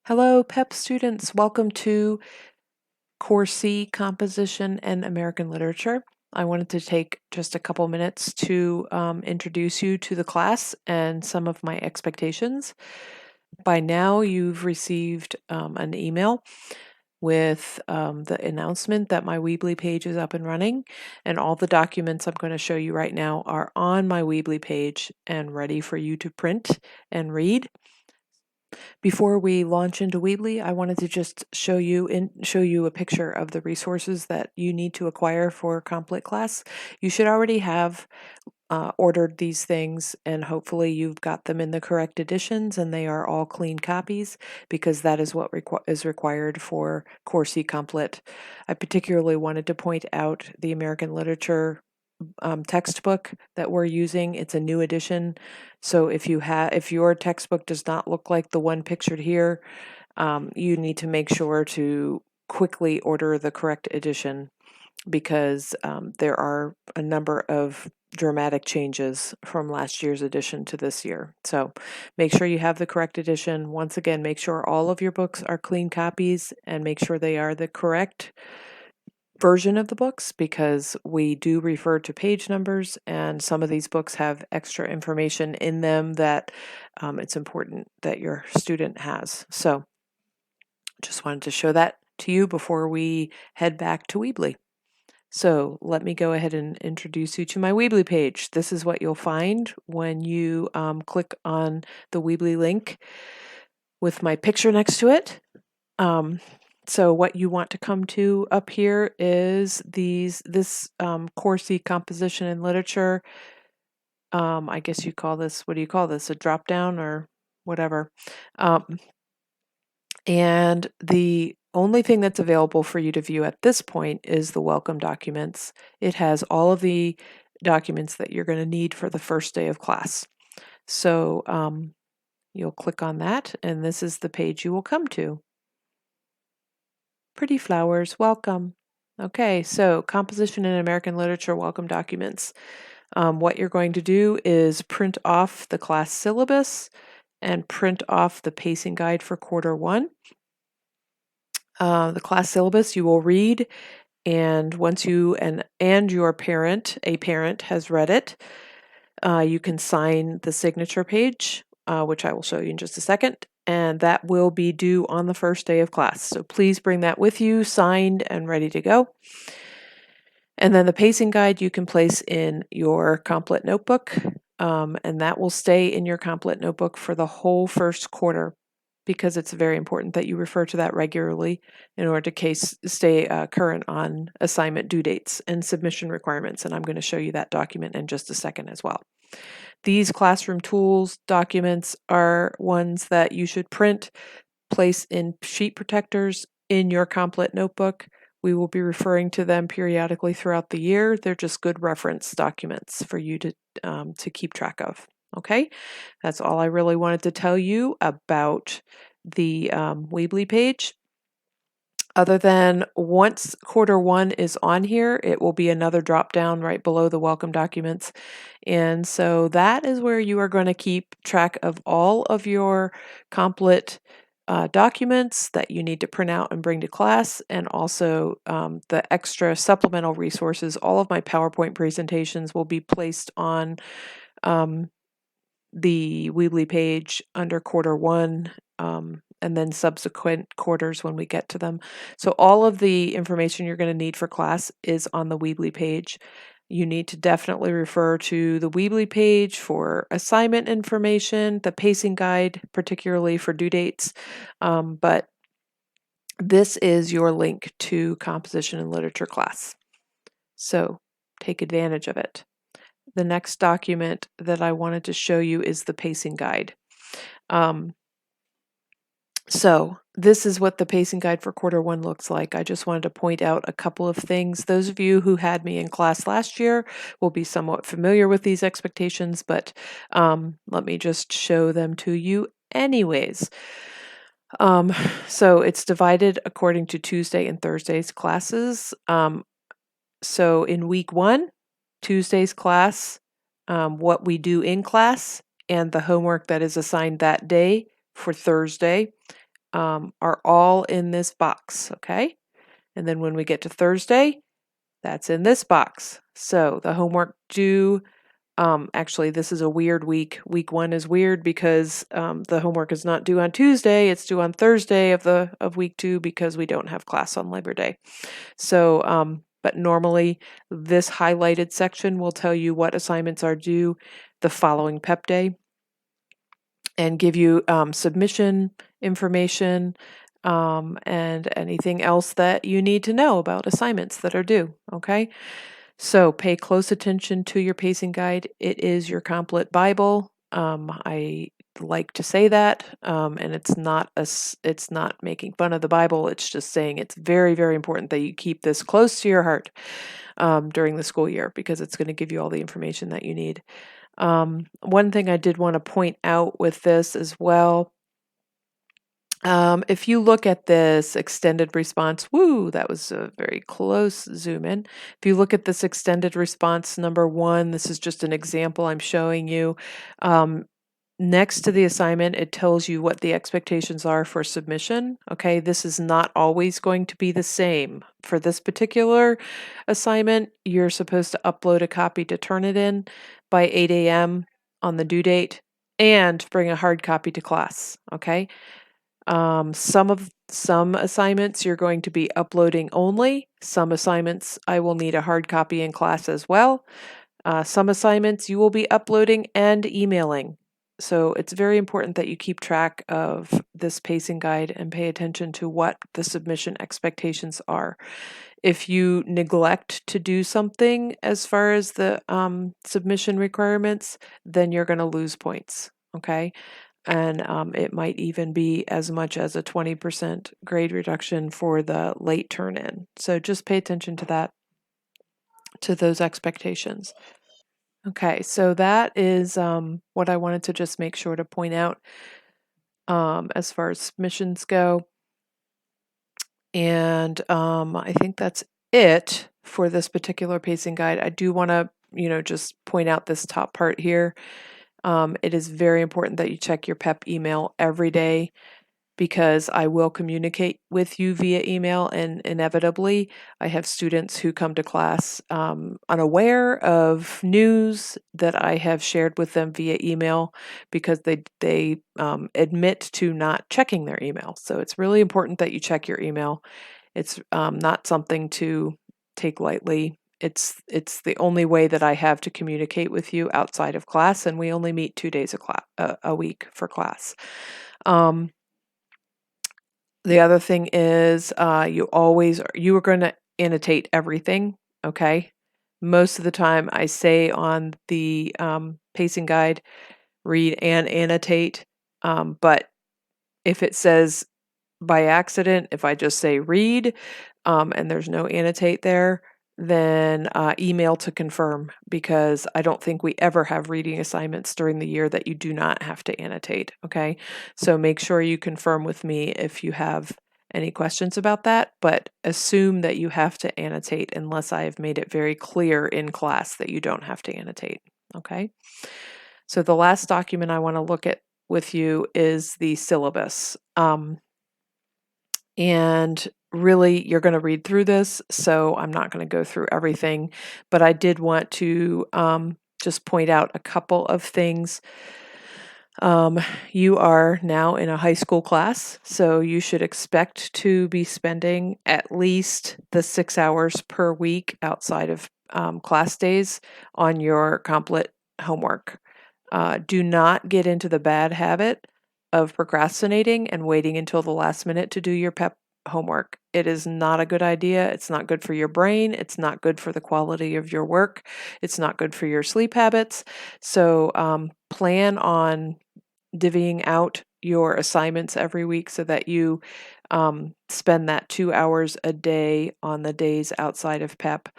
Hello, PEP students. Welcome to Course C, Composition and American Literature. I wanted to take just a couple minutes to introduce you to the class and some of my expectations. By now, you've received an email with the announcement that my Weebly page is up and running, and all the documents I'm going to show you right now are on my Weebly page and ready for you to print and read. Before we launch into Weebly, I wanted to just show you a picture of the resources that you need to acquire for Complit class. You should already have ordered these things, and hopefully you've got them in the correct editions and they are all clean copies, because that is what is required for Course C Complit. I particularly wanted to point out the American Literature textbook that we're using. It's a new edition, so if your textbook does not look like the one pictured here, you need to make sure to quickly order the correct edition, because there are a number of dramatic changes from last year's edition to this year. So make sure you have the correct edition. Once again, make sure all of your books are clean copies and make sure they are the correct version of the books, because we do refer to page numbers and some of these books have extra information in them that it's important that your student has. So just wanted to show that to you before we head back to Weebly. So let me go ahead and introduce you to my Weebly page. This is what you'll find when you click on the Weebly link with my picture next to it. So what you want to come to up here is this Course C Composition and Literature. I guess you call this, what do you call this, a drop down or whatever. And the only thing that's available for you to view at this point is the welcome documents. It has all of the documents that you're going to need for the first day of class. So you'll click on that, and this is the page you will come to. Pretty flowers, welcome. Okay, so Composition in American Literature welcome documents. What you're going to do is print off the class syllabus and print off the pacing guide for quarter one. The class syllabus you will read, and once you and your parent, a parent, has read it, you can sign the signature page, which I will show you in just a second, and that will be due on the first day of class. So please bring that with you, signed and ready to go. And then the pacing guide you can place in your Complit notebook, and that will stay in your Complit notebook for the whole first quarter, because it's very important that you refer to that regularly in order to stay current on assignment due dates and submission requirements. And I'm going to show you that document in just a second as well. These classroom tools documents are ones that you should print, place in sheet protectors in your Complit notebook. We will be referring to them periodically throughout the year. They're just good reference documents for you to keep track of. Okay, that's all I really wanted to tell you about the Weebly page. Other than once quarter one is on here, it will be another drop down right below the welcome documents. And so that is where you are going to keep track of all of your Complit documents that you need to print out and bring to class, and also the extra supplemental resources. All of my PowerPoint presentations will be placed on the Weebly page under quarter one, and then subsequent quarters when we get to them. So all of the information you're going to need for class is on the Weebly page. You need to definitely refer to the Weebly page for assignment information, the pacing guide, particularly for due dates, but this is your link to Composition and Literature class. So take advantage of it. The next document that I wanted to show you is the pacing guide. So this is what the pacing guide for quarter one looks like. I just wanted to point out a couple of things. Those of you who had me in class last year will be somewhat familiar with these expectations, but let me just show them to you anyways. So it's divided according to Tuesday and Thursday's classes. So in week one, Tuesday's class, what we do in class, and the homework that is assigned that day for Thursday. are all in this box, okay? And then when we get to Thursday, that's in this box. So the homework due, actually this is a weird week. Week 1 is weird because the homework is not due on Tuesday, it's due on Thursday of week 2 because we don't have class on Labor Day. So, but normally this highlighted section will tell you what assignments are due the following PEP day and give you submission information and anything else that you need to know about assignments that are due, okay? So pay close attention to your pacing guide. It is your Complet Bible. I like to say that, and it's not making fun of the Bible. It's just saying it's very, very important that you keep this close to your heart during the school year because it's going to give you all the information that you need. One thing I did want to point out with this as well, if you look at this extended response, woo, that was a very close zoom in. If you look at this extended response number 1, this is just an example I'm showing you. Next to the assignment, it tells you what the expectations are for submission. Okay, this is not always going to be the same. For this particular assignment, you're supposed to upload a copy to Turnitin by 8 a.m. on the due date and bring a hard copy to class. Okay, some assignments you're going to be uploading only. Some assignments I will need a hard copy in class as well. Some assignments you will be uploading and emailing. So it's very important that you keep track of this pacing guide and pay attention to what the submission expectations are. If you neglect to do something as far as the submission requirements, then you're going to lose points, okay? And it might even be as much as a 20% grade reduction for the late turn-in. So just pay attention to that, to those expectations. Okay, so that is what I wanted to just make sure to point out as far as submissions go. And I think that's it for this particular pacing guide. I do want to, just point out this top part here. It is very important that you check your PEP email every day because I will communicate with you via email, and inevitably I have students who come to class unaware of news that I have shared with them via email because they admit to not checking their email. So it's really important that you check your email. It's not something to take lightly. It's the only way that I have to communicate with you outside of class, and we only meet 2 days a week for class. The other thing is you are going to annotate everything, okay? Most of the time I say on the pacing guide, read and annotate, but if it says by accident, if I just say read and there's no annotate there, then email to confirm because I don't think we ever have reading assignments during the year that you do not have to annotate, okay? So make sure you confirm with me if you have any questions about that, but assume that you have to annotate unless I have made it very clear in class that you don't have to annotate, okay? So the last document I want to look at with you is the syllabus. And really, you're going to read through this, so I'm not going to go through everything, but I did want to just point out a couple of things. You are now in a high school class, so you should expect to be spending at least the 6 hours per week outside of class days on your Complet homework. Do not get into the bad habit of procrastinating and waiting until the last minute to do your PEP homework. It is not a good idea. It's not good for your brain. It's not good for the quality of your work. It's not good for your sleep habits. So plan on divvying out your assignments every week so that you spend that 2 hours a day on the days outside of PEP.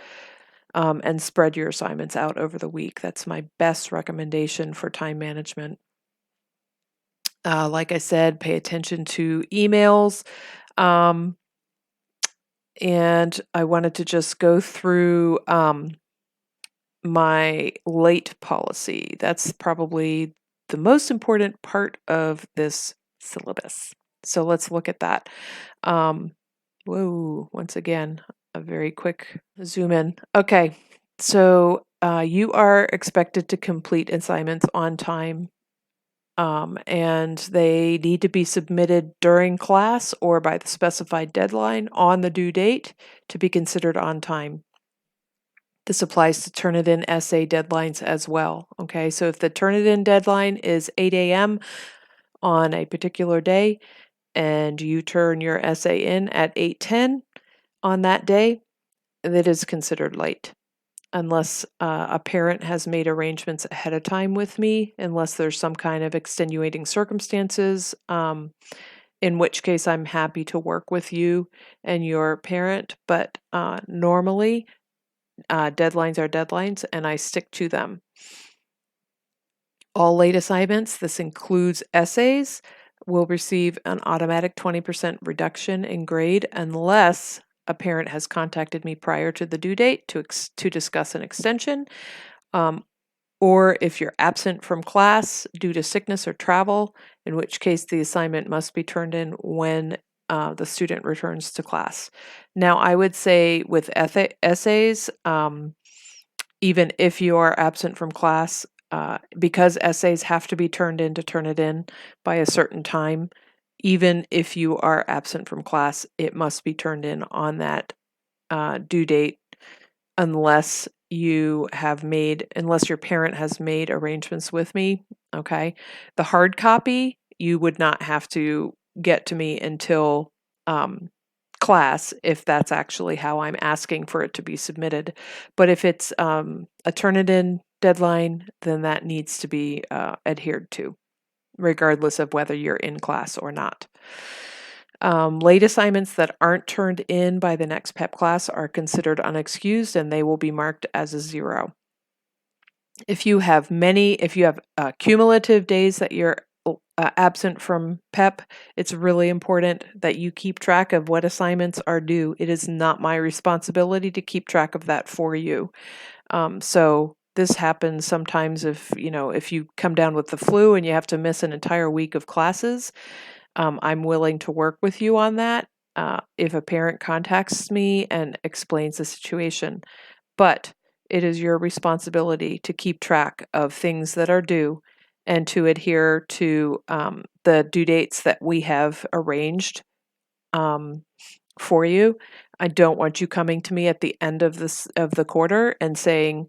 And spread your assignments out over the week. That's my best recommendation for time management. Like I said, pay attention to emails. And I wanted to just go through my late policy. That's probably the most important part of this syllabus. So let's look at that. Whoa, once again, a very quick zoom in. Okay, so you are expected to complete assignments on time, and they need to be submitted during class or by the specified deadline on the due date to be considered on time. This applies to Turnitin essay deadlines as well. Okay, so if the Turnitin deadline is 8 a.m. on a particular day, and you turn your essay in at 8:10 on that day, that is considered late. Unless a parent has made arrangements ahead of time with me, unless there's some kind of extenuating circumstances, in which case I'm happy to work with you and your parent. But normally, deadlines are deadlines, and I stick to them. All late assignments, this includes essays, will receive an automatic 20% reduction in grade unless a parent has contacted me prior to the due date to discuss an extension, or if you're absent from class due to sickness or travel, in which case the assignment must be turned in when the student returns to class. Now, I would say with essays, even if you are absent from class, because essays have to be turned in to Turnitin by a certain time, even if you are absent from class, it must be turned in on that due date unless your parent has made arrangements with me. Okay. The hard copy, you would not have to get to me until class if that's actually how I'm asking for it to be submitted. But if it's a Turnitin deadline, then that needs to be adhered to, regardless of whether you're in class or not. Late assignments that aren't turned in by the next PEP class are considered unexcused and they will be marked as a 0. If you have cumulative days that you're absent from PEP, it's really important that you keep track of what assignments are due. It is not my responsibility to keep track of that for you. So this happens sometimes if you come down with the flu and you have to miss an entire week of classes. I'm willing to work with you on that if a parent contacts me and explains the situation. But it is your responsibility to keep track of things that are due and to adhere to the due dates that we have arranged for you. I don't want you coming to me at the end of the quarter and saying,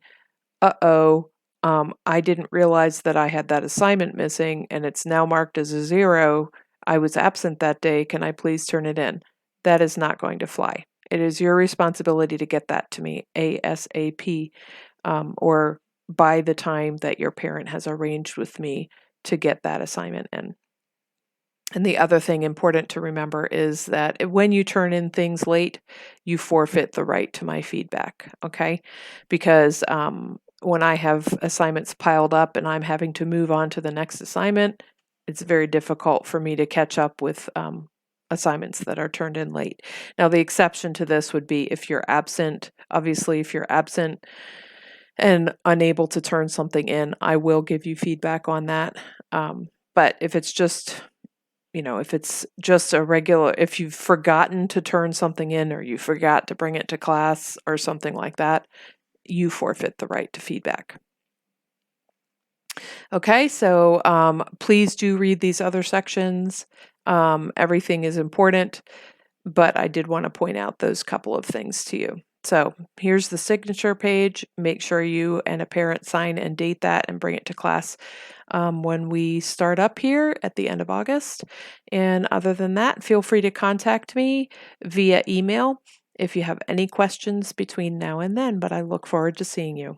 "Uh-oh, I didn't realize that I had that assignment missing and it's now marked as a 0. I was absent that day. Can I please turn it in?" That is not going to fly. It is your responsibility to get that to me ASAP, or by the time that your parent has arranged with me to get that assignment in. And the other thing important to remember is that when you turn in things late, you forfeit the right to my feedback, okay? Because when I have assignments piled up and I'm having to move on to the next assignment, it's very difficult for me to catch up with assignments that are turned in late. Now, the exception to this would be if you're absent. Obviously, if you're absent and unable to turn something in, I will give you feedback on that. But if it's just if you've forgotten to turn something in or you forgot to bring it to class or something like that, you forfeit the right to feedback. Okay, so please do read these other sections. Everything is important, but I did want to point out those couple of things to you. So here's the signature page. Make sure you and a parent sign and date that and bring it to class when we start up here at the end of August. And other than that, feel free to contact me via email if you have any questions between now and then, but I look forward to seeing you.